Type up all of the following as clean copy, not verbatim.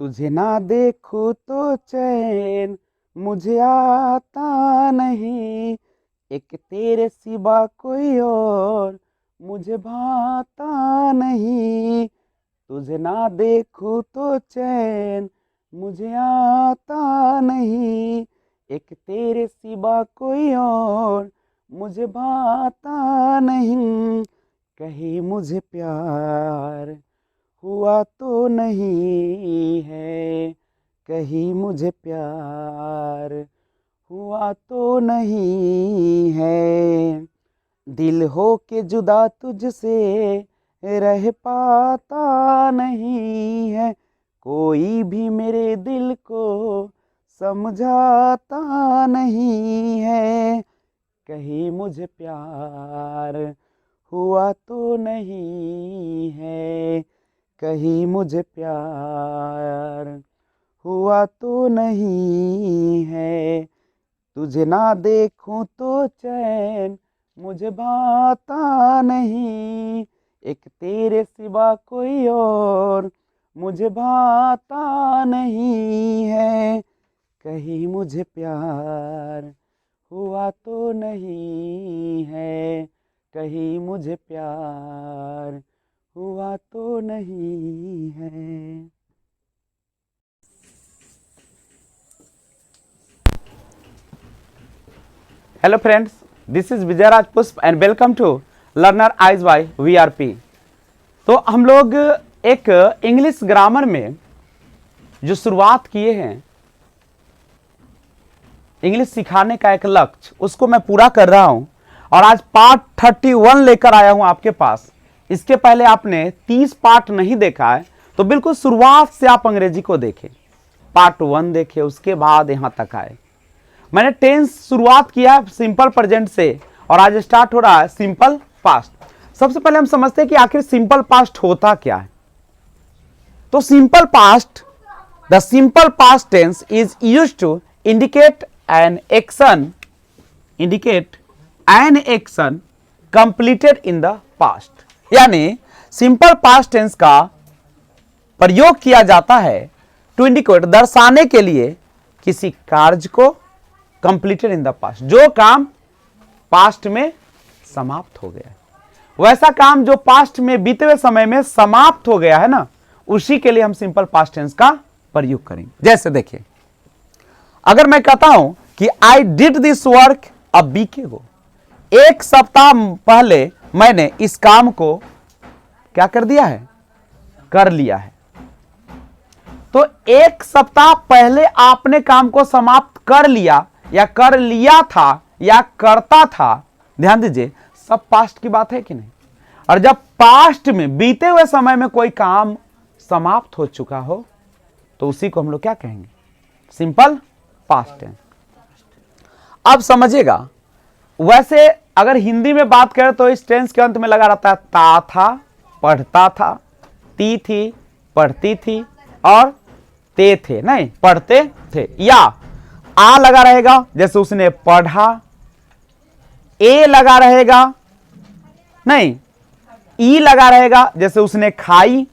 तुझे ना देखूं तो चैन मुझे आता नहीं, एक तेरे सिवा कोई और मुझे भाता नहीं। तुझे ना देखूं तो चैन मुझे आता नहीं, एक तेरे सिवा कोई और मुझे भाता नहीं। कहीं मुझे प्यार हुआ तो नहीं है, कहीं मुझे प्यार हुआ तो नहीं है। दिल हो के जुदा तुझसे रह पाता नहीं है, कोई भी मेरे दिल को समझाता नहीं है। कहीं मुझे प्यार हुआ तो नहीं है, कहीं मुझे प्यार हुआ तो नहीं है। तुझे ना देखूं तो चैन मुझे भाता नहीं, एक तेरे सिवा कोई और मुझे भाता नहीं है। कहीं मुझे प्यार हुआ तो नहीं है, कहीं मुझे प्यार हुआ तो नहीं है। Hello friends, this is Vijay Raj Pushp and welcome to learner eyes by VRP. तो हम लोग एक इंग्लिश ग्रामर में जो शुरुआत किए हैं, इंग्लिश सिखाने का एक लक्ष्य, उसको मैं पूरा कर रहा हूं और आज पार्ट 31 लेकर आया हूं आपके पास। इसके पहले आपने 30 पार्ट नहीं देखा है तो बिल्कुल शुरुआत से आप अंग्रेजी को देखें, पार्ट 1 देखें, उसके बाद यहां तक आए। मैंने टेंस शुरुआत किया सिंपल प्रेजेंट से और आज स्टार्ट हो रहा है सिंपल पास्ट। सबसे पहले हम समझते हैं कि आखिर सिंपल पास्ट होता क्या है। तो simple past, the simple past tense is used to indicate an action completed in the past। यानी सिंपल पास्ट टेंस का प्रयोग किया जाता है टू इंडिकेट, दर्शाने के लिए किसी कार्य को कंप्लीटेड इन द पास्ट, जो काम पास्ट में समाप्त हो गया है। वैसा काम जो पास्ट में बीते हुए समय में समाप्त हो गया है ना, उसी के लिए हम सिंपल पास्ट टेंस का प्रयोग करेंगे। जैसे देखिए, अगर मैं कहता हूं कि I did this work a week ago, एक सप्ताह पहले मैंने इस काम को क्या कर दिया है, कर लिया है। तो एक सप्ताह पहले आपने काम को समाप्त कर लिया या कर लिया था या करता था, ध्यान दीजिए, सब पास्ट की बात है कि नहीं। और जब पास्ट में बीते हुए समय में कोई काम समाप्त हो चुका हो तो उसी को हम लोग क्या कहेंगे, सिंपल पास्ट टेंस। अब समझिएगा, वैसे अगर हिंदी में बात करें तो इस टेंस के अंत में लगा रहता है ता था, पढ़ता था, ती थी, पढ़ती थी, और ते थे, नहीं पढ़ते थे। या आ लगा रहेगा जैसे उसने पढ़ा, ए लगा रहेगा, नहीं ई लगा रहेगा जैसे उसने खाई।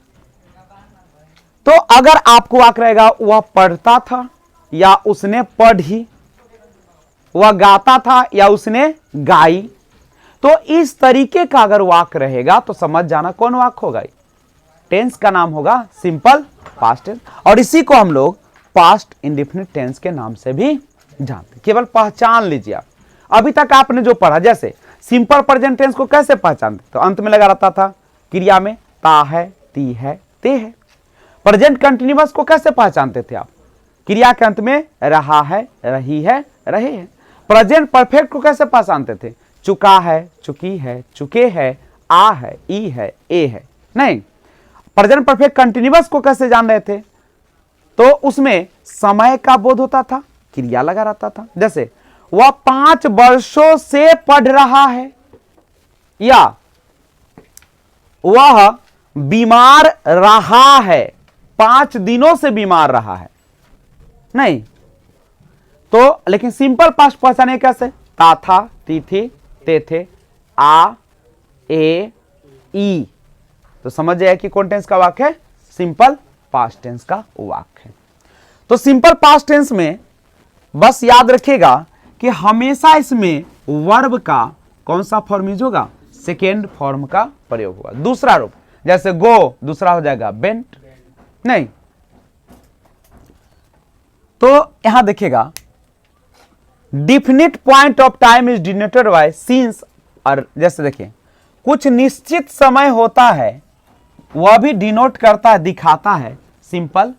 तो अगर आपको वाक्य रहेगा वह पढ़ता था या उसने पढ़ी, वह गाता था या उसने गाई, तो इस तरीके का अगर वाक्य रहेगा तो समझ जाना कौन वाक्य होगा। टेंस का नाम होगा सिंपल पास्ट टेंस, और इसी को हम लोग पास्ट इंडेफिनिट टेंस के नाम से भी जानते। केवल पहचान लीजिए आप। अभी तक आपने जो पढ़ा, जैसे सिंपल प्रेजेंट टेंस को कैसे पहचानते, तो अंत में लगा रहता था क्रिया में ता है, ती है, ते है। प्रेजेंट कंटिन्यूअस को कैसे पहचानते थे आप, क्रिया के अंत में रहा है, रही है, रहे हैं। प्रेजेंट परफेक्ट को कैसे पहचानते थे, चुका है, चुकी है, चुके है, आ है, ई है, ए है, नहीं। प्रेजेंट परफेक्ट कंटिन्यूअस को कैसे जान रहे थे, तो उसमें समय का बोध होता था, क्रिया लगा रहता था। जैसे वह 5 वर्षों से पढ़ रहा है, या वह बीमार रहा है, 5 दिनों से बीमार रहा है, नहीं। तो लेकिन सिंपल पास्ट पहचाने कैसे, ता था, ती थी, ते थे, आ, ए, ई। तो समझ जाए कि कौन टेंस का वाक्य है, सिंपल पास्ट टेंस का वाक्य है। तो सिंपल पास्ट टेंस में बस याद रखिएगा कि हमेशा इसमें वर्ब का कौन सा फॉर्म यूज होगा, सेकेंड फॉर्म का प्रयोग होगा। दूसरा रूप जैसे गो दूसरा हो जाएगा बेंट, नहीं। तो यहां देखिएगा definite point of time is denoted by since, और जैसे देखिए कुछ निश्चित समय होता है वह भी डिनोट करता है, दिखाता है सिंपल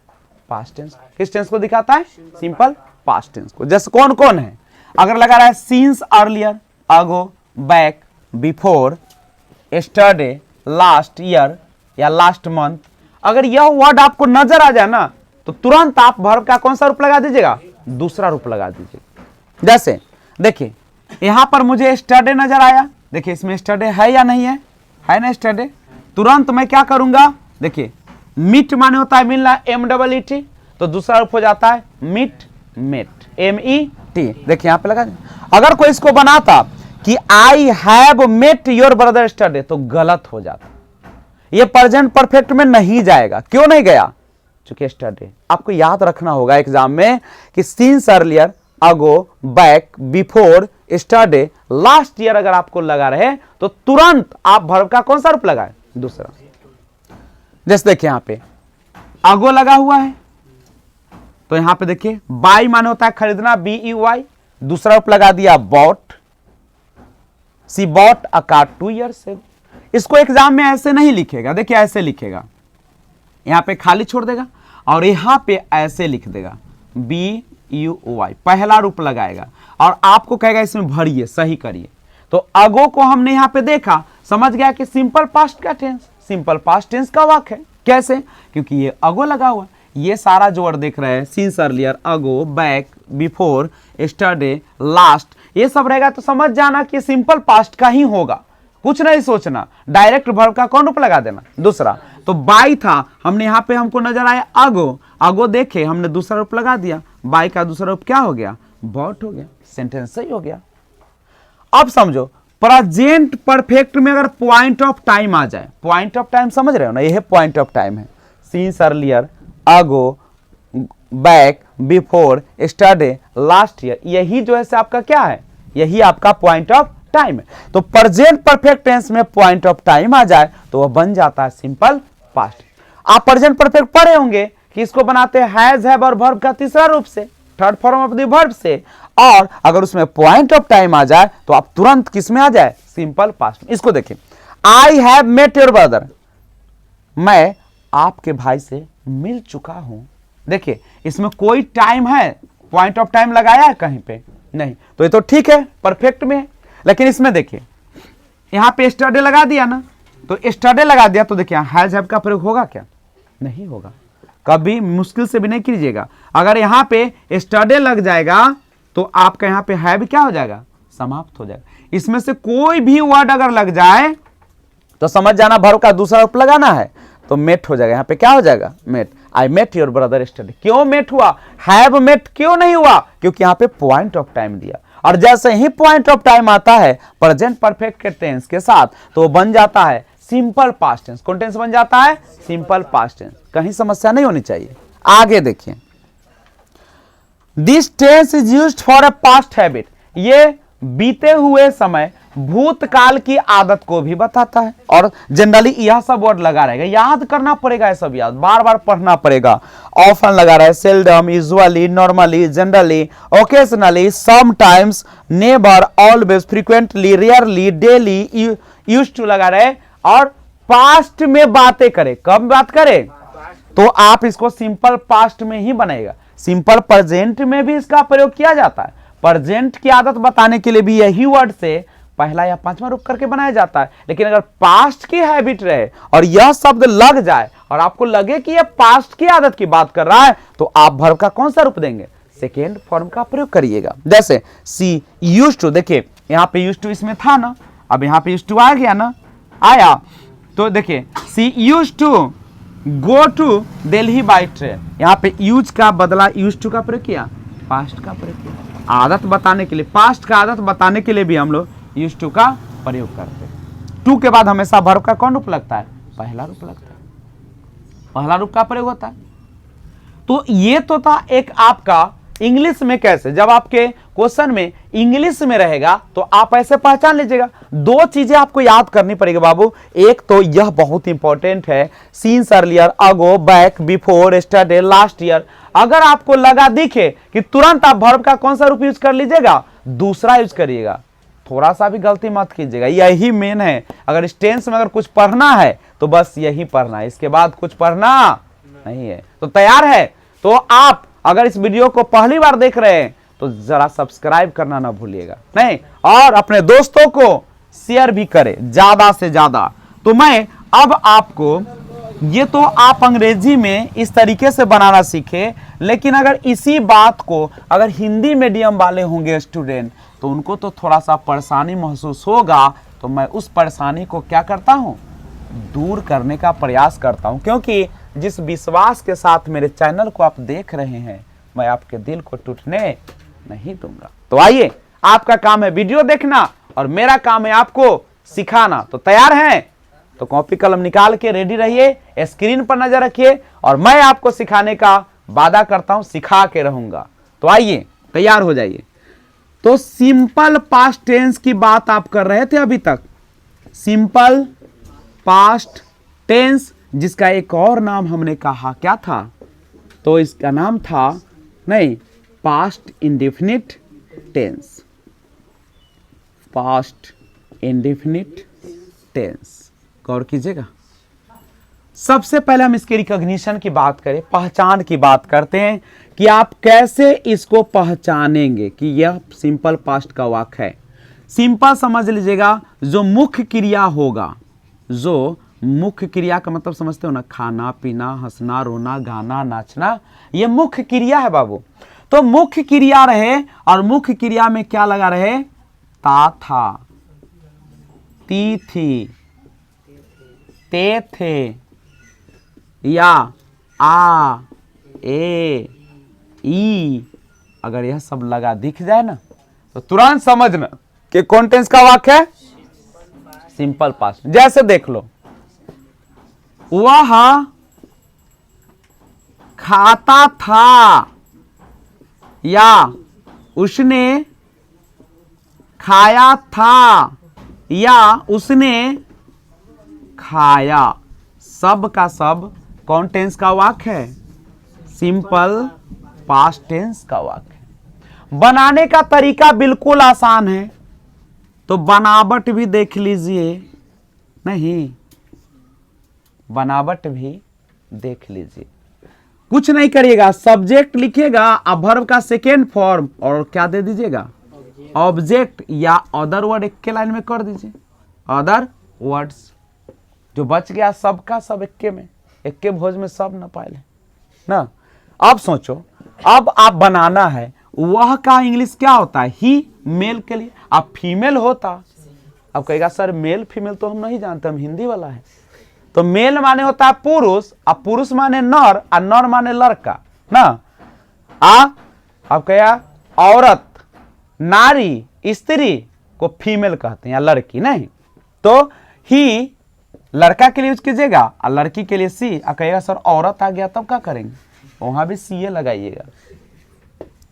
पास्ट टेंस। किस टेंस को दिखाता है, सिंपल पास्ट टेंस को। जैसे कौन कौन है, अगर लगा रहा है since earlier, ago, back, before, yesterday, last year या लास्ट मंथ, अगर यह वर्ड आपको नजर आ जाए ना तो तुरंत आप वर्ब का कौन सा रूप लगा दीजिएगा, दूसरा रूप लगा दीजिएगा। जैसे देखिए यहां पर मुझे यस्टरडे नजर आया, देखिए इसमें यस्टरडे है या नहीं है, है ना यस्टरडे। तुरंत मैं क्या करूंगा, देखिए मीट माने होता है मिलना, MEET, तो दूसरा रूप हो जाता है मीट, मेट, MET। देखिए यहां पे लगा। अगर कोई इसको बनाता कि I have met your brother yesterday तो गलत हो जाता, ये प्रेजेंट परफेक्ट में नहीं जाएगा। क्यों नहीं गया, चूंकि यस्टरडे। आपको याद रखना होगा एग्जाम में कि since earlier, ago, back, before, yesterday, last year अगर आपको लगा रहे तो तुरंत आप वर्ब का कौन सा रूप लगाए, दूसरा। जैसे देखिए यहां पे अगो लगा हुआ है तो यहां पे देखिए बाई माने होता है खरीदना, BEY, दूसरा रूप लगा दिया bought, she bought a car 2 years ago। इसको एग्जाम में ऐसे नहीं लिखेगा, देखिए ऐसे लिखेगा, यहां पे खाली छोड़ देगा और यहां पे ऐसे लिख देगा BUY, पहला रूप लगाएगा और आपको कहेगा इसमें भरिए, सही करिए। तो अगो को हमने यहां पे देखा, समझ गया कि सिंपल पास्ट का टेंस, सिंपल पास्ट टेंस का वाक्य है। कैसे, क्योंकि ये अगो लगा हुआ, ये सारा जो वर्ड देख रहे हैं since earlier, ago, back, before, yesterday, last, ये सब रहेगा तो समझ जाना कि सिंपल पास्ट का ही होगा, कुछ नहीं सोचना, डायरेक्ट वर्ब का कौन रूप लगा देना, दूसरा। तो बाई था, हमने यहां पे हमको नजर आया अगो, अगो देखे हमने दूसरा रूप लगा दिया, बाई का दूसरा रूप क्या हो गया, बॉट हो गया, सेंटेंस सही हो गया। अब समझो प्रेजेंट परफेक्ट में अगर पॉइंट ऑफ टाइम आ जाए, पॉइंट ऑफ टाइम समझ रहे हो ना, यह पॉइंट ऑफ टाइम है, since earlier, ago, back, before, yesterday, last year, यही जो है से आपका क्या है, यही आपका पॉइंट ऑफ टाइम है। तो प्रेजेंट परफेक्ट टेंस में पॉइंट ऑफ टाइम आ जाए तो वह बन जाता है सिंपल पास्ट। आप प्रेजेंट परफेक्ट पढ़े होंगे कि इसको बनाते हैं हैज, हैव और वर्ब का तीसरा रूप से, third form of the verb से, और अगर उसमें पॉइंट ऑफ टाइम आ जाए तो आप तुरंत किस में आ जाए, सिंपल पास्ट में। इसको देखिए, I have met your brother, मैं आपके भाई से मिल चुका हूं। देखिए इसमें कोई टाइम है, पॉइंट ऑफ टाइम लगाया है कहीं पे नहीं, तो ये तो ठीक है, परफेक्ट में है। लेकिन इसमें देखिए यहां पे यस्टरडे लगा दिया ना, तो यस्टरडे लगा दिया तो देखिए हैज हैव का प्रयोग होगा क्या, नहीं होगा, कभी मुश्किल से भी नहीं कीजिएगा। अगर यहां पे यस्टरडे लग जाएगा तो आपका यहां पे हैव क्या हो जाएगा, समाप्त हो जाएगा। इसमें से कोई भी वर्ड अगर लग जाए तो समझ जाना वर्ब का दूसरा रूप लगाना है, तो मेट हो जाएगा, यहां पे क्या हो जाएगा, met. I met your brother yesterday, क्यों मेट हुआ, हैव मेट क्यों नहीं हुआ, क्योंकि यहां पे पॉइंट ऑफ टाइम दिया। और जैसे ही पॉइंट ऑफ टाइम आता है प्रेजेंट परफेक्ट के टेंस के साथ तो बन जाता है सिंपल पास्ट टेंस। कौन टेंस बन जाता है, सिंपल पास्ट टेंस। कहीं समस्या नहीं होनी चाहिए। आगे देखिए, this tense is used for a past habit, ये बीते हुए समय, भूतकाल की आदत को भी बताता है। और जनरली यह सब वर्ड लगा रहेगा, याद करना पड़ेगा, ये सब याद बार बार पढ़ना पड़ेगा। ऑफन लगा रहा है, seldom, usually, normally, generally, occasionally, sometimes, never, always, frequently, rarely, daily, used to लगा रहे। और पास्ट में बातें करे, कब बात करे, तो आप इसको सिंपल पास्ट में ही बनेगा। सिंपल प्रेजेंट में भी इसका प्रयोग किया जाता है, प्रेजेंट की आदत बताने के लिए भी यही वर्ड से पहला या पांचवा रूप करके बनाया जाता है। लेकिन अगर पास्ट की हैबिट रहे और यह शब्द लग जाए और आपको लगे कि यह पास्ट की आदत की बात कर रहा है तो आप वर्ब का कौन सा रूप देंगे, सेकेंड फॉर्म का प्रयोग करिएगा। जैसे सी यूज्ड टू, देखिए यहां पे यूज्ड टू इसमें था ना, अब यहां पे यूज्ड टू आ गया ना, आया तो देखिए she used to go to Delhi by train, यहां पे यूज का बदला यूज्ड टू का प्रयोग किया, पास्ट का प्रयोग किया। आदत बताने के लिए, पास्ट का आदत बताने के लिए भी हम लोग यूज्ड टू का प्रयोग करते हैं। टू के बाद हमेशा वर्ब का कौन रूप लगता है, पहला रूप लगता है, पहला रूप का प्रयोग होता है। तो ये तो था एक आपका इंग्लिश में कैसे, जब आपके क्वेश्चन में इंग्लिश में रहेगा तो आप ऐसे पहचान लीजिएगा। दो चीजें आपको याद करनी पड़ेगी बाबू। एक तो यह बहुत इंपॉर्टेंट है, since earlier, ago, back, before, yesterday, last year. अगर आपको लगा दिखे कि तुरंत आप वर्ब का कौन सा रूप यूज कर लीजिएगा, दूसरा यूज करिएगा, थोड़ा सा भी गलती मत कीजिएगा। यही मेन है। अगर इस टेंस में अगर कुछ पढ़ना है तो बस यही पढ़ना है, इसके बाद कुछ पढ़ना नहीं है। तो तैयार है? तो आप अगर इस वीडियो को पहली बार देख रहे हैं तो जरा सब्सक्राइब करना ना भूलिएगा, नहीं, और अपने दोस्तों को शेयर भी करें ज्यादा से ज्यादा। तो मैं अब आपको, ये तो आप अंग्रेजी में इस तरीके से बनाना सीखे, लेकिन अगर इसी बात को अगर हिंदी मीडियम वाले होंगे स्टूडेंट तो उनको तो थोड़ा सा परेशानी महसूस होगा। तो मैं उस परेशानी को क्या करता हूं, दूर करने का प्रयास करता हूं, क्योंकि जिस विश्वास के साथ मेरे चैनल को आप देख रहे हैं, मैं आपके दिल को टूटने नहीं दूंगा। तो आइए, आपका काम है वीडियो देखना और मेरा काम है आपको सिखाना। तो तैयार हैं? तो कॉपी कलम निकाल के रेडी रहिए, स्क्रीन पर नजर रखिए और मैं आपको सिखाने का वादा करता हूं, सिखा के रहूंगा। तो आइए, तैयार हो जाइए। तो सिंपल पास्ट टेंस की बात आप कर रहे थे अभी तक, सिंपल पास्ट टेंस, जिसका एक और नाम हमने कहा क्या था, तो इसका नाम था, नहीं, past indefinite tense, past indefinite tense. गौर कीजिएगा। सबसे पहले हम इसके रिकॉग्निशन की बात करें, पहचान की बात करते हैं कि आप कैसे इसको पहचानेंगे कि यह सिंपल पास्ट का वाक्य है। सिंपल समझ लीजिएगा, जो मुख्य क्रिया होगा, जो मुख्य क्रिया का मतलब समझते हो ना, खाना पीना, हंसना रोना गाना नाचना, ये मुख्य क्रिया है बाबू। तो मुख्य क्रिया रहे और मुख्य क्रिया में क्या लगा रहे, ता था, ती थी, ते थे, या, आ, ए, ई, अगर यह सब लगा दिख जाए ना तो तुरंत समझना कि कौन टेंस का वाक्य है, सिंपल पास्ट। जैसे देख लो, वह खाता था, या उसने खाया था, या उसने खाया, सब का सब कौन टेंस का वाक्य है, सिंपल पास्ट टेंस का वाक्य है। बनाने का तरीका बिल्कुल आसान है, तो बनावट भी देख लीजिए, नहीं, बनावट भी देख लीजिए। कुछ नहीं करिएगा, सब्जेक्ट लिखिएगा, अब वर्ब का सेकेंड फॉर्म और क्या दे दीजिएगा, ऑब्जेक्ट या अदर वर्ड एक के लाइन में कर दीजिए, अदर वर्ड्स। जो बच गया सबका सब इक्के में, इक्के भोज में सब न पाए ना। अब सोचो, अब आप बनाना है, वह का इंग्लिश क्या होता है, ही, मेल के लिए। अब फीमेल होता, अब कहेगा सर मेल फीमेल तो हम नहीं जानते, हम हिंदी वाला है। तो मेल माने होता है पुरुष, अब पुरुष माने नर और नर माने लड़का ना। अब कहेगा औरत, नारी, स्त्री को फीमेल कहते हैं या लड़की, नहीं। तो ही लड़का के लिए यूज कीजिएगा और लड़की के लिए सी। कहेगा सर औरत आ गया तब क्या करेंगे, वहां भी सी लगाइएगा।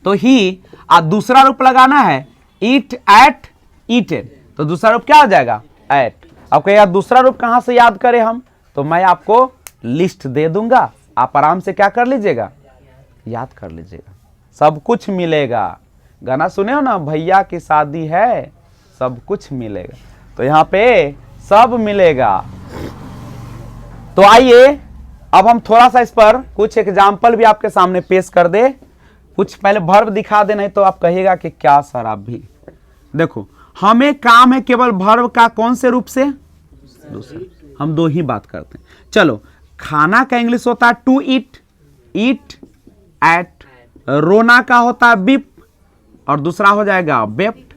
तो ही दूसरा रूप लगाना है, ईट, एट, ईटेड, तो दूसरा रूप क्या हो जाएगा, एट। अब कहेगा दूसरा रूप कहां से याद करें हम, तो मैं आपको लिस्ट दे दूंगा, आप आराम से क्या कर लीजिएगा, याद कर लीजिएगा, सब कुछ मिलेगा। गाना सुने हो ना, भैया की शादी है सब कुछ मिलेगा, तो यहाँ पे सब मिलेगा। तो आइए अब हम थोड़ा सा इस पर कुछ एग्जाम्पल भी आपके सामने पेश कर दे। कुछ पहले वर्ब दिखा दे, नहीं तो आप कहिएगा कि क्या सर आप भी। देखो, हमें काम है केवल वर्ब का कौन से रूप से, दूसरा। हम दो ही बात करते हैं। चलो, खाना का इंग्लिश होता है टू ईट, ईट, एट। रोना का होता है बिप और दूसरा हो जाएगा बेप्ट,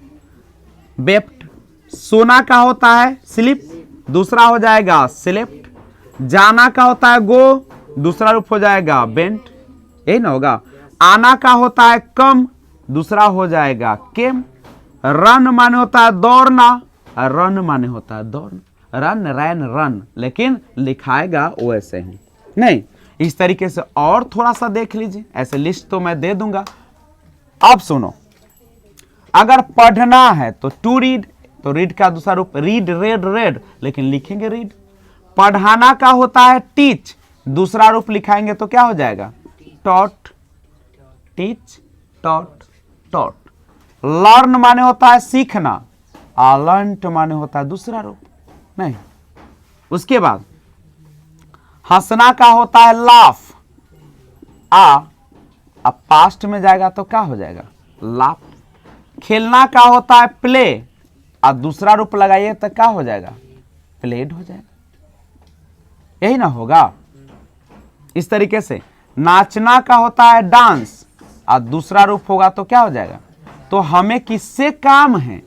बेप्ट। सोना का होता है स्लिप, दूसरा हो जाएगा स्लेप्ट। जाना का होता है गो, दूसरा रूप हो जाएगा बेंट, यही ना होगा। आना का होता है कम, दूसरा हो जाएगा केम। रन माने होता है दौड़ना, रन माने होता है दौड़ना, रन रैन रन, लेकिन लिखाएगा वैसे ही नहीं। इस तरीके से और थोड़ा सा देख लीजिए, ऐसे लिस्ट तो मैं दे दूंगा। अब सुनो, अगर पढ़ना है तो टू रीड, तो रीड का दूसरा रूप रीड, रेड, रेड, लेकिन लिखेंगे रीड। पढ़ाना का होता है टीच, दूसरा रूप लिखाएंगे तो क्या हो जाएगा? Taught, teach, taught, taught. Learn माने होता है सीखना, लर्नट माने होता है दूसरा रूप नहीं। उसके बाद हंसना का होता है लाफ, अब पास्ट में जाएगा तो क्या हो जाएगा? लाफ। खेलना का होता है प्ले, और दूसरा रूप लगाइए तो क्या हो जाएगा? प्लेड हो जाएगा। यही ना होगा? इस तरीके से नाचना का होता है डांस, और दूसरा रूप होगा तो क्या हो जाएगा? तो हमें किससे काम है?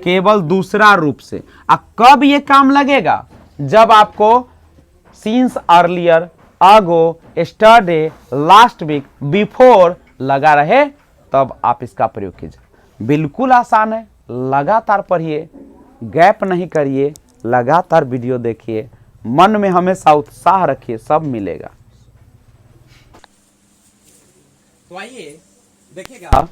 केवल दूसरा रूप से। अब कब ये काम लगेगा? जब आपको सिंस अर्लियर, अगो, स्टरडे, लास्ट वीक, बिफोर लगा रहे, तब आप इसका प्रयोग कीजिए। बिल्कुल आसान है, लगातार पढ़िए, गैप नहीं करिए, लगातार वीडियो देखिए, मन में हमेशा उत्साह रखिए, सब मिलेगा। तो आइए देखिएगा,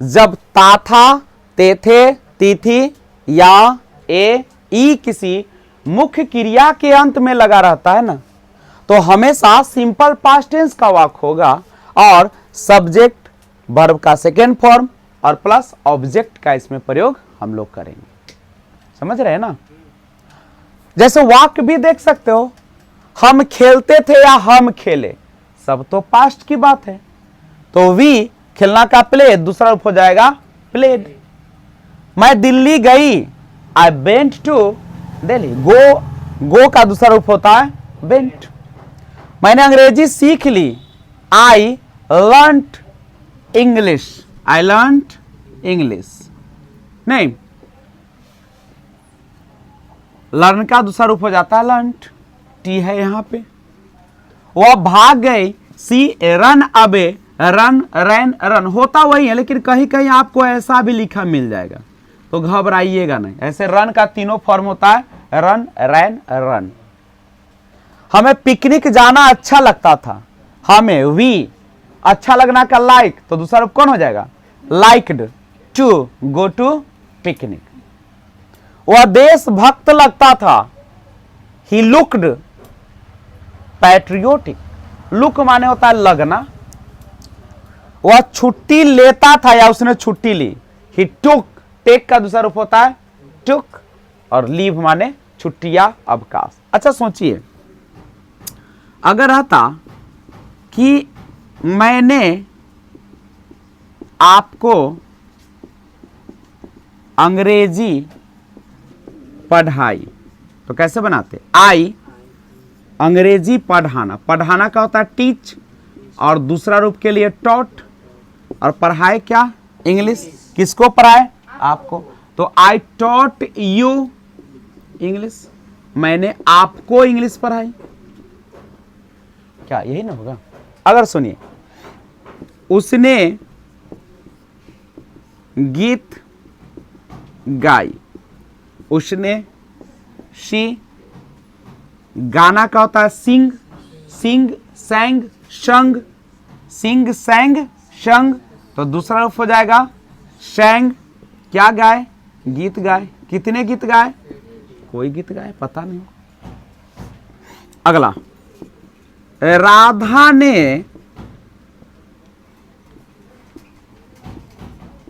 जब ता था, ते थे, ती थी, या, ए, ई किसी मुख्य क्रिया के अंत में लगा रहता है ना, तो हमेशा सिंपल पास्ट टेंस का वाक्य होगा, और सब्जेक्ट वर्ब का सेकेंड फॉर्म और प्लस ऑब्जेक्ट का इसमें प्रयोग हम लोग करेंगे। समझ रहे हैं ना? जैसे वाक्य भी देख सकते हो, हम खेलते थे या हम खेले, सब तो पास्ट की बात है। तो वी खेलना का प्ले, दूसरा रूप हो जाएगा प्लेड। मैं दिल्ली गई, I went to Delhi, go का दूसरा रूप होता है वेंट। मैंने अंग्रेजी सीख ली, I learned English, I learned English. नहीं, लर्न का दूसरा रूप हो जाता है लर्नड, टी है यहां पे। वह भाग गई, सी रन अवे, रन, रैन, रन होता वही है, लेकिन कहीं कहीं आपको ऐसा भी लिखा मिल जाएगा, तो घबराइएगा नहीं। ऐसे रन का तीनों फॉर्म होता है, रन, रैन, रन। हमें पिकनिक जाना अच्छा लगता था, हमें वी अच्छा लगना का लाइक, तो दूसरा रूप कौन हो जाएगा? Liked to go to picnic. वह देशभक्त लगता था, ही लुक्ड पैट्रियोटिक, लुक माने होता है लगना। वह छुट्टी लेता था या उसने छुट्टी ली, ही टुक, टेक का दूसरा रूप होता है टुक, और लीव माने छुट्टी या अवकाश। अच्छा सोचिए, अगर आता कि मैंने आपको अंग्रेजी पढ़ाई, तो कैसे बनाते? आई अंग्रेजी पढ़ाना, पढ़ाना का होता है टीच, और दूसरा रूप के लिए टॉट, और पढ़ाए क्या? इंग्लिश। किसको पढ़ाए? आपको। तो आई टॉट यू इंग्लिश, मैंने आपको इंग्लिश पढ़ाई। क्या यही ना होगा? अगर सुनिए, उसने गीत गाई, उसने, शी, गाना का होता है सिंग, सिंग, सैंग, शंग, सिंग, सैंग, शंग, तो दूसरा रूप हो जाएगा शैंग। क्या गाए? गीत गाए। कितने गीत गाए? कोई गीत गाए, पता नहीं। अगला, राधा ने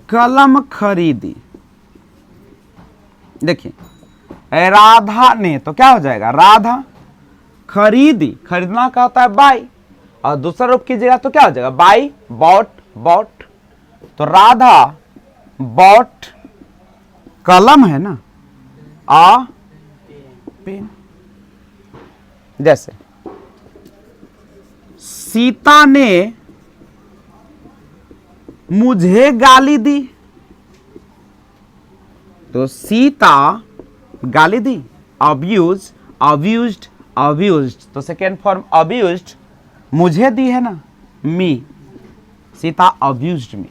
कलम खरीदी। देखिए, राधा ने तो क्या हो जाएगा? राधा। खरीदी, खरीदना का होता है बाई, और दूसरा रूप कीजिएगा तो क्या हो जाएगा? Buy, bought, bought. तो राधा बॉट, कलम है ना, आ पेन। जैसे सीता ने मुझे गाली दी, तो सीता गाली दी, अब्यूज, अब्यूज्ड, अब्यूज्ड, तो सेकेंड फॉर्म अब्यूज्ड, मुझे दी है ना, मी, सीता अब्यूज्ड मी।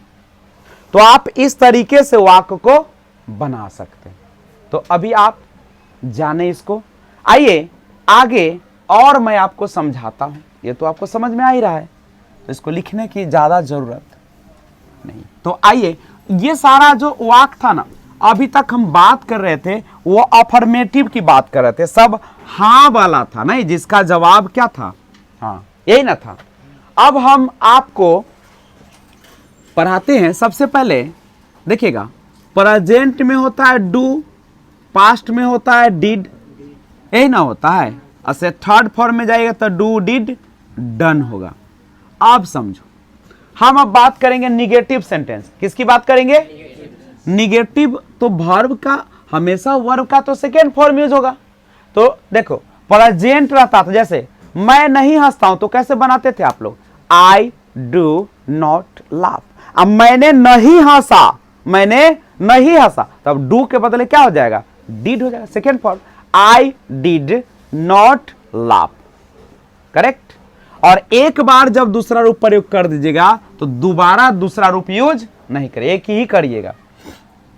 तो आप इस तरीके से वाक्य को बना सकते हैं। तो अभी आप जाने इसको। आइए आगे और मैं आपको समझाता हूं। ये तो आपको समझ में आ ही रहा है, तो इसको लिखने की ज़्यादा ज़रूरत नहीं। तो आइए, ये सारा जो वाक्य था ना, अभी तक हम बात कर रहे थे वो अफर्मेटिव की बात कर रहे थे, सब हाँ वाला था नहीं, जिसका जवाब क्या था, हाँ, यही ना था। अब हम आपको पढ़ाते हैं। सबसे पहले देखिएगा, प्रेजेंट में होता है डू, पास्ट में होता है डिड, यही ना होता है। ऐसे थर्ड फॉर्म में जाएगा तो डू डिड डन होगा। अब समझो, हम अब बात करेंगे निगेटिव सेंटेंस। किसकी बात करेंगे? निगेटिव। तो वर्ब का हमेशा, वर्ब का तो सेकेंड फॉर्म यूज होगा। तो देखो, प्रेजेंट रहता था, जैसे मैं नहीं हंसता हूं तो कैसे बनाते थे आप लोग? I do not laugh. अब मैंने नहीं हंसा, मैंने नहीं हंसा, तब डू के बदले क्या हो जाएगा? डिड हो जाएगा, second form. I did not laugh, correct. और एक बार जब दूसरा रूप प्रयोग कर दीजिएगा तो दोबारा दूसरा रूप यूज नहीं करिए, एक ही करिएगा।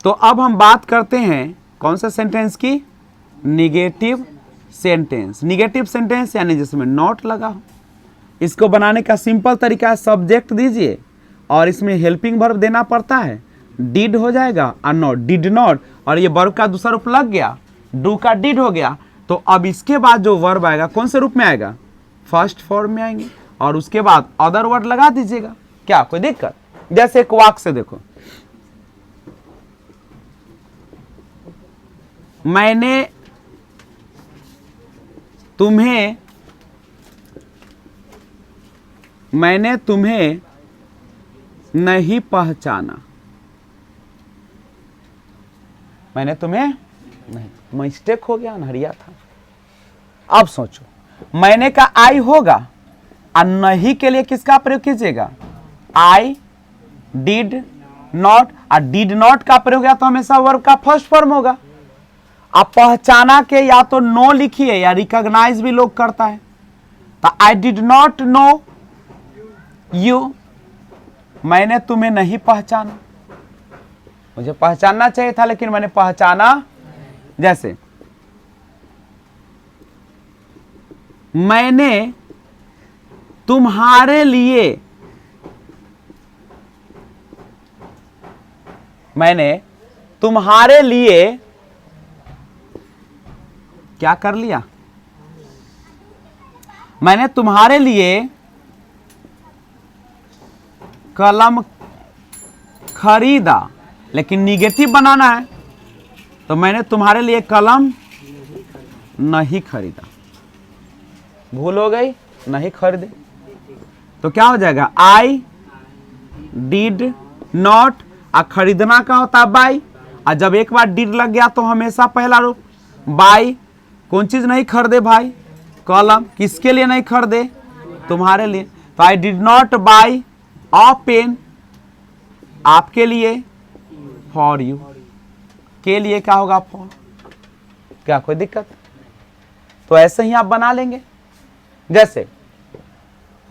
तो अब हम बात करते हैं कौन सा सेंटेंस की? Negative sentence. निगेटिव सेंटेंस यानी जिसमें नॉट लगा हो। इसको बनाने का सिंपल तरीका है, सब्जेक्ट दीजिए और इसमें हेल्पिंग वर्ब देना पड़ता है। डिड हो जाएगा और नॉट, डिड नॉट, और ये वर्ब का दूसरा रूप लग गया, डू का डिड हो गया। तो अब इसके बाद जो वर्ब आएगा कौन से रूप में आएगा? फर्स्ट फॉर्म में आएंगे, और उसके बाद अदर वर्ड लगा दीजिएगा। क्या कोई दिक्कत? जैसे एक वाक्य से देखो, मैंने तुम्हें नहीं पहचाना। मैंने तुम्हें नहीं, मिस्टेक हो गया, अनहरिया था। अब सोचो, मैंने का आई होगा और नहीं के लिए किसका प्रयोग कीजिएगा? आई डिड नॉट, और डिड नॉट का प्रयोग या तो हमेशा वर्ब का फर्स्ट फॉर्म होगा। आप पहचाना के या तो नो लिखिए या रिकॉग्नाइज भी लोग करता है। तो I did not know you, मैंने तुम्हें नहीं पहचाना। मुझे पहचानना चाहिए था लेकिन मैंने पहचाना। जैसे मैंने तुम्हारे लिए क्या कर लिया? मैंने तुम्हारे लिए कलम खरीदा, लेकिन निगेटिव बनाना है तो मैंने तुम्हारे लिए कलम नहीं खरीदा। भूल हो गई, नहीं खरीदे, तो क्या हो जाएगा? आई डिड नॉट, और खरीदना का होता है बाई, और जब एक बार डिड लग गया तो हमेशा पहला रूप बाई। कौन चीज नहीं खरीदे भाई? कलम। किसके लिए नहीं खरीदे? तुम्हारे लिए। तो I did not buy a pen, आपके लिए, फॉर यू, के लिए क्या होगा? फॉर। क्या कोई दिक्कत? तो ऐसे ही आप बना लेंगे। जैसे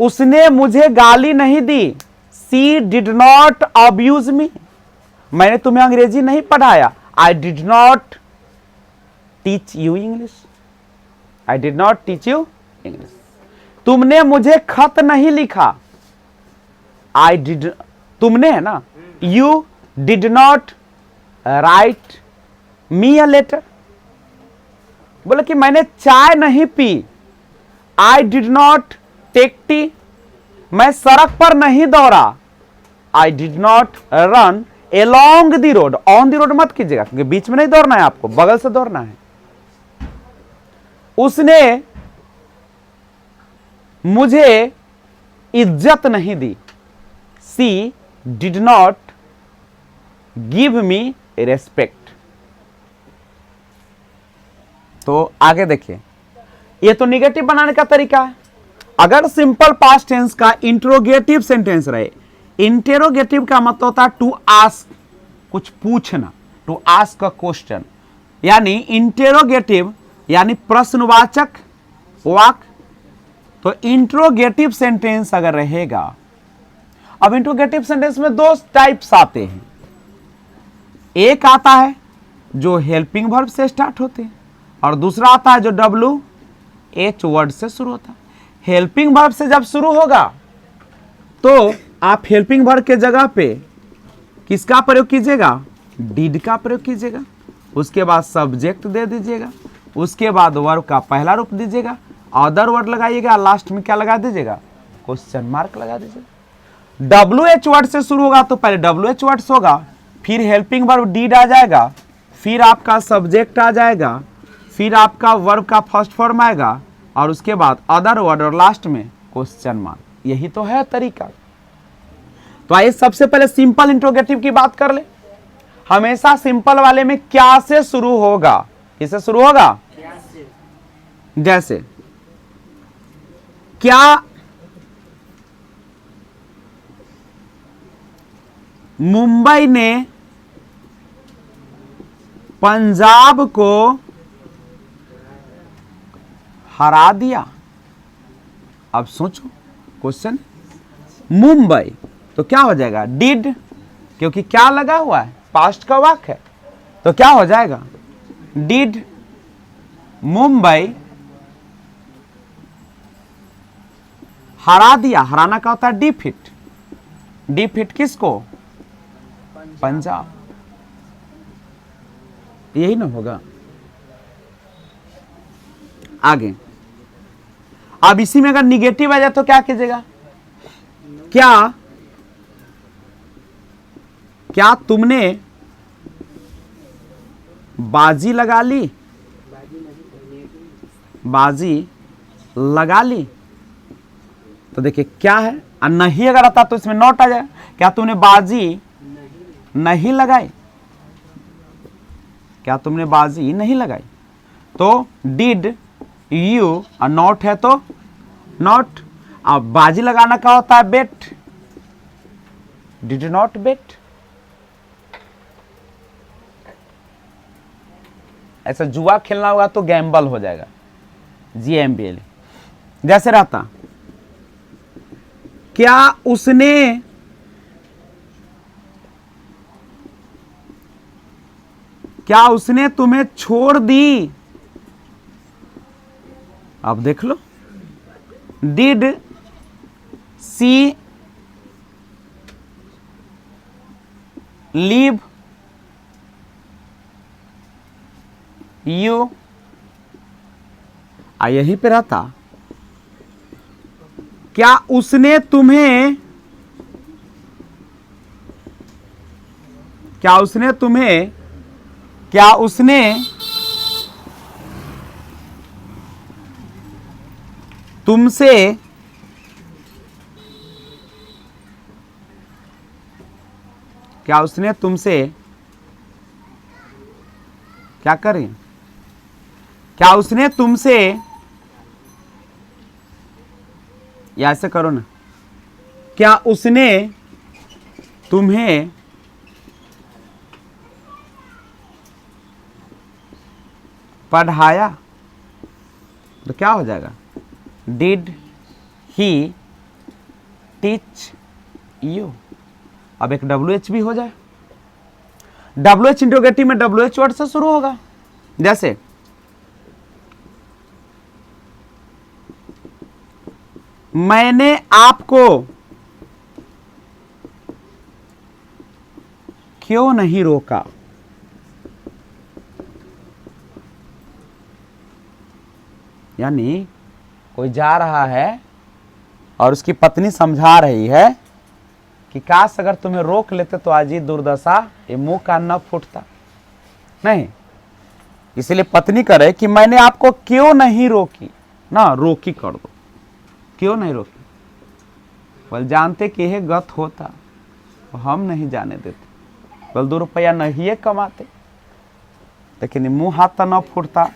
उसने मुझे गाली नहीं दी, she did not abuse me. मैंने तुम्हें अंग्रेजी नहीं पढ़ाया, आई did not teach you English. I did not teach you English. तुमने मुझे खत नहीं लिखा, आई डिड, तुमने है ना, you did not write me a letter. बोले कि मैंने चाय नहीं पी, I did not take tea. मैं सड़क पर नहीं दौड़ा, I did not run along the road. On the road मत कीजिएगा क्योंकि बीच में नहीं दौड़ना है, आपको बगल से दौड़ना है। उसने मुझे इज्जत नहीं दी, she did not give me respect. तो आगे देखिए, ये तो निगेटिव बनाने का तरीका है। अगर सिंपल पास्ट टेंस का इंट्रोगेटिव सेंटेंस रहे, इंटेरोगेटिव का मतलब होता है टू आस्क, कुछ पूछना, टू आस्क अ क्वेश्चन, यानी इंटेरोगेटिव यानी प्रश्नवाचक वाक्य। तो इंट्रोगेटिव सेंटेंस अगर रहेगा, अब इंट्रोगेटिव सेंटेंस में दो टाइप्स आते हैं। एक आता है जो हेल्पिंग वर्ब से स्टार्ट होते हैं, और दूसरा आता है जो WH वर्ड से शुरू होता है। हेल्पिंग वर्ब से जब शुरू होगा तो आप हेल्पिंग वर्ब के जगह पे किसका प्रयोग कीजिएगा, डिड का प्रयोग कीजिएगा, उसके बाद सब्जेक्ट दे दीजिएगा, उसके बाद वर्ब का पहला रूप दीजिएगा, अदर वर्ड लगाइएगा, लास्ट में क्या लगा दीजिएगा, क्वेश्चन मार्क लगा दीजिएगा। WH वर्ड से शुरू होगा तो पहले WH वर्ड्स होगा, फिर हेल्पिंग वर्ब डिड आ जाएगा, फिर आपका सब्जेक्ट आ जाएगा, फिर आपका वर्ब का फर्स्ट फॉर्म आएगा और उसके बाद अदर वर्ड और लास्ट में क्वेश्चन मार्क। यही तो है तरीका। तो आइए सबसे पहले सिंपल इंट्रोगेटिव की बात कर ले। हमेशा सिंपल वाले में क्या से शुरू होगा, किससे शुरू होगा, जैसे क्या मुंबई ने पंजाब को हरा दिया। अब सोचो क्वेश्चन, मुंबई तो क्या हो जाएगा, डिड, क्योंकि क्या लगा हुआ है, पास्ट का वाक्य है, तो क्या हो जाएगा, डिड मुंबई हरा दिया। हराना का होता है डिफीट। डिफीट किसको, पंजाब। यही ना होगा। आगे अब इसी में अगर निगेटिव आ जाए तो क्या कीजिएगा, क्या तुमने बाजी लगा ली, बाजी लगा ली। तो देखिए क्या है, और नहीं अगर आता तो इसमें नॉट आ जाए, क्या तुमने बाजी नहीं लगाई, क्या तुमने बाजी नहीं लगाई। तो डिड यू और नॉट है तो नॉट। अब बाजी लगाना क्या होता है, बेट, डिड नॉट बेट। ऐसा जुआ खेलना होगा तो गैम्बल हो जाएगा, GMBL। जैसे रहता, क्या उसने तुम्हें छोड़ दी। अब देख लो, डिड सी लीव यू। यहीं पे रहता, क्या उसने तुम्हें तुमसे क्या करें, क्या उसने तुमसे, या ऐसे करो ना, क्या उसने तुम्हें पढ़ाया। तो क्या हो जाएगा, डिड ही टीच यू। अब एक WH भी हो जाए। WH इंट्रोगेटिव में WH वर्ड से शुरू होगा। जैसे मैंने आपको क्यों नहीं रोका। यानी कोई जा रहा है और उसकी पत्नी समझा रही है कि काश अगर तुम्हें रोक लेते तो आज ये दुर्दशा, ये मुंह का न फूटता नहीं। इसलिए पत्नी करे कि मैंने आपको क्यों नहीं रोकी ना, रोकी कर दो, क्यों नहीं रोकी। बोल जानते कि यह गत होता तो हम नहीं जाने देते, बोल 2 रुपया नहीं कमाते, लेकिन मुंह हाथ तो न फूटता।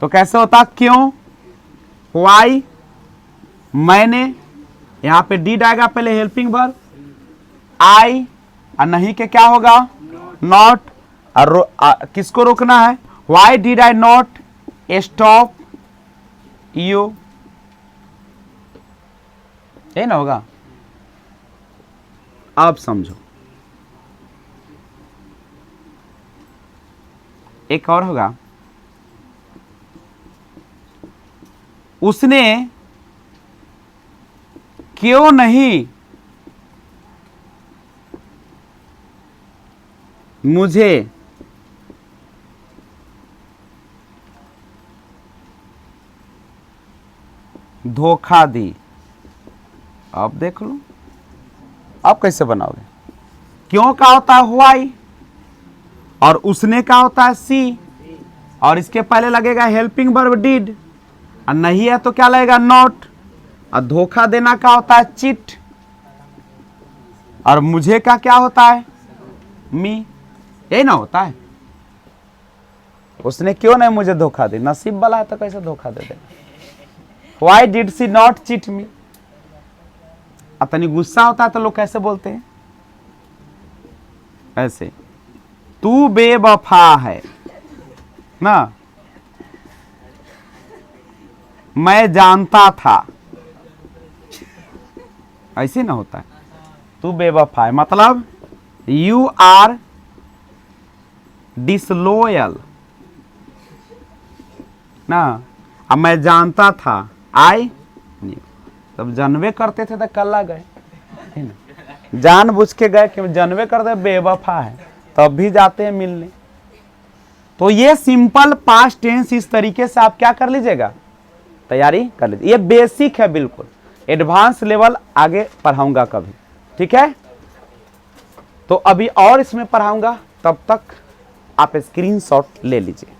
तो कैसे होता, क्यों, वाई, मैंने, यहां पे डिड आएगा पहले हेल्पिंग वर्ब, आई, और नहीं के क्या होगा, नॉट। और किसको रोकना है, why did I not stop you, यही ना होगा। अब समझो, एक और होगा, उसने क्यों नहीं मुझे धोखा दी। अब देख लो, अब कैसे बनाओगे? क्यों का होता है व्हाई, और उसने का होता है सी, और इसके पहले लगेगा हेल्पिंग वर्ब डिड, और नहीं है तो क्या लगेगा? नॉट। और धोखा देना का होता है चिट, और मुझे का क्या होता है? मी। यही ना होता है। उसने क्यों नहीं मुझे धोखा दी, नसीब वाला है तो कैसे धोखा दे दे? Why did she not cheat me? अतनी गुस्सा होता है तो लोग कैसे बोलते हैं? ऐसे, तू बेवफा है ना, मैं जानता था, ऐसे ना होता है। तू बेवफा है मतलब यू आर डिसलॉयल ना। अब मैं जानता था, आई तब जानवे करते थे तो कल्ला गए, जान बुझ के गए कि जानवे करते बेवफा है, तब भी जाते हैं मिलने। तो ये सिंपल पास्ट टेंस इस तरीके से आप क्या कर लीजिएगा, तैयारी कर लीजिए। ये बेसिक है, बिल्कुल एडवांस लेवल आगे पढ़ाऊंगा कभी, ठीक है? तो अभी और इसमें पढ़ाऊंगा, तब तक आप स्क्रीनशॉट ले लीजिए।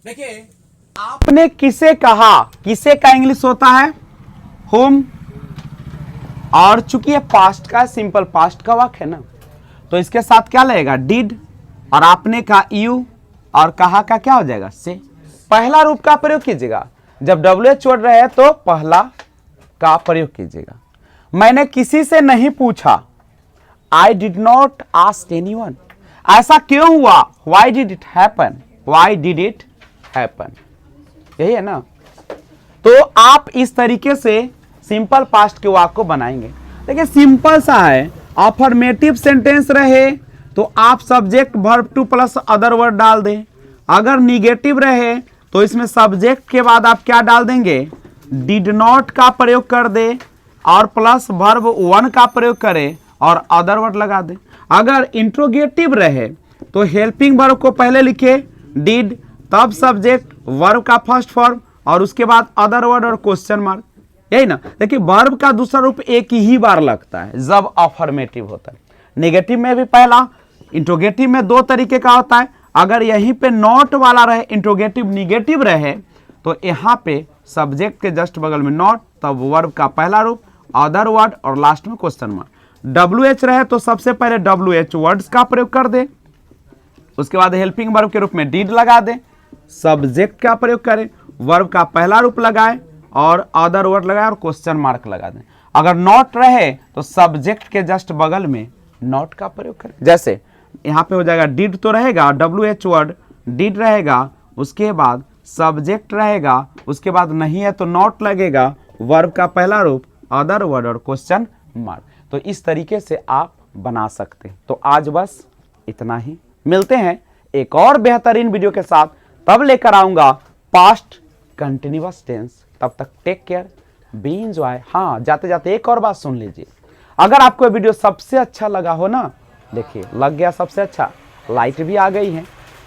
देखिए, आपने किसे कहा, किसे का इंग्लिश होता है होम, और चूंकि ये पास्ट का सिंपल पास्ट का वाक्य है ना, तो इसके साथ क्या लगेगा? डिड, और आपने कहा यू, और कहा का क्या हो जाएगा? से। पहला रूप का प्रयोग कीजिएगा, जब WH वर्ड रहे तो पहला का प्रयोग कीजिएगा। मैंने किसी से नहीं पूछा, आई डिड नॉट आस्क एनीवन। ऐसा क्यों हुआ? Why did it happen, why did it happen, यही है ना। तो आप इस तरीके से सिंपल पास्ट के वाक्य को बनाएंगे। देखिए सिंपल सा है, अफर्मेटिव सेंटेंस रहे तो आप subject verb two plus other word डाल दें, अगर निगेटिव रहे तो इसमें सब्जेक्ट के बाद आप क्या डाल देंगे? डिड नॉट का प्रयोग कर दे, और प्लस वर्ब वन का प्रयोग करें और अदर वर्ड लगा दे। अगर इंट्रोगेटिव रहे तो हेल्पिंग वर्ब को पहले लिखे डिड, तब सब्जेक्ट वर्ब का फर्स्ट फॉर्म, और उसके बाद अदर वर्ड और क्वेश्चन मार्क, यही ना। देखिए वर्ब का दूसरा रूप एक ही बार लगता है जब अफर्मेटिव होता है। नेगेटिव में भी पहला, इंट्रोगेटिव में दो तरीके का होता है। अगर यहीं पे नॉट वाला रहे, इंट्रोगेटिव निगेटिव रहे, तो यहाँ पे सब्जेक्ट के जस्ट बगल में नॉट, तब वर्ब का पहला रूप, अदर वर्ड, और लास्ट में क्वेश्चन मार्क। WH रहे तो सबसे पहले WH वर्ड्स का प्रयोग कर दे, उसके बाद हेल्पिंग वर्ब के रूप में डिड लगा दे, सब्जेक्ट का प्रयोग करें, वर्ब का पहला रूप लगाए और अदर वर्ड लगाए और क्वेश्चन मार्क लगा दें। अगर नॉट रहे तो सब्जेक्ट के जस्ट बगल में नॉट का प्रयोग करें। जैसे यहाँ पे हो जाएगा डिड तो रहेगा, WH वर्ड डिड रहेगा, उसके बाद सब्जेक्ट रहेगा, उसके बाद नहीं है तो नॉट लगेगा, वर्ब का पहला रूप, अदर वर्ड और क्वेश्चन मार्क। तो इस तरीके से आप बना सकते हैं। तो आज बस इतना ही, मिलते हैं एक और बेहतरीन वीडियो के साथ, तब लेकर आऊंगा पास्ट कंटिन्यूअस टेंस। तब तक टेक केयर, बी एंजॉय। हाँ, जाते जाते एक और बात सुन लीजिए, अगर आपको वीडियो सबसे अच्छा लगा हो ना, देखिए लग गया सबसे अच्छा, लाइट भी आ गई है।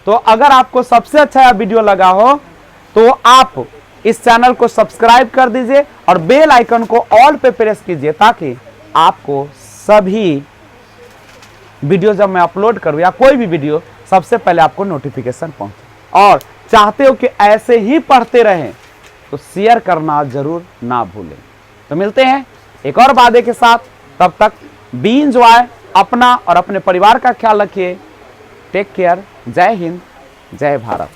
तो अगर आपको सबसे अच्छा वीडियो लगा हो तो आप इस चैनल को सब्सक्राइब कर दीजिए और बेल आइकन को ऑल पे प्रेस कीजिए, ताकि आपको सभी वीडियो जब मैं अपलोड करूं या कोई भी वीडियो, सबसे पहले आपको नोटिफिकेशन पहुंचे। और चाहते हो कि ऐसे ही पढ़ते रहें तो शेयर करना जरूर ना भूलें। तो मिलते हैं एक और वादे के साथ, तब तक बी एंजॉय, अपना और अपने परिवार का ख्याल रखिए। टेक केयर, जय हिंद, जय भारत।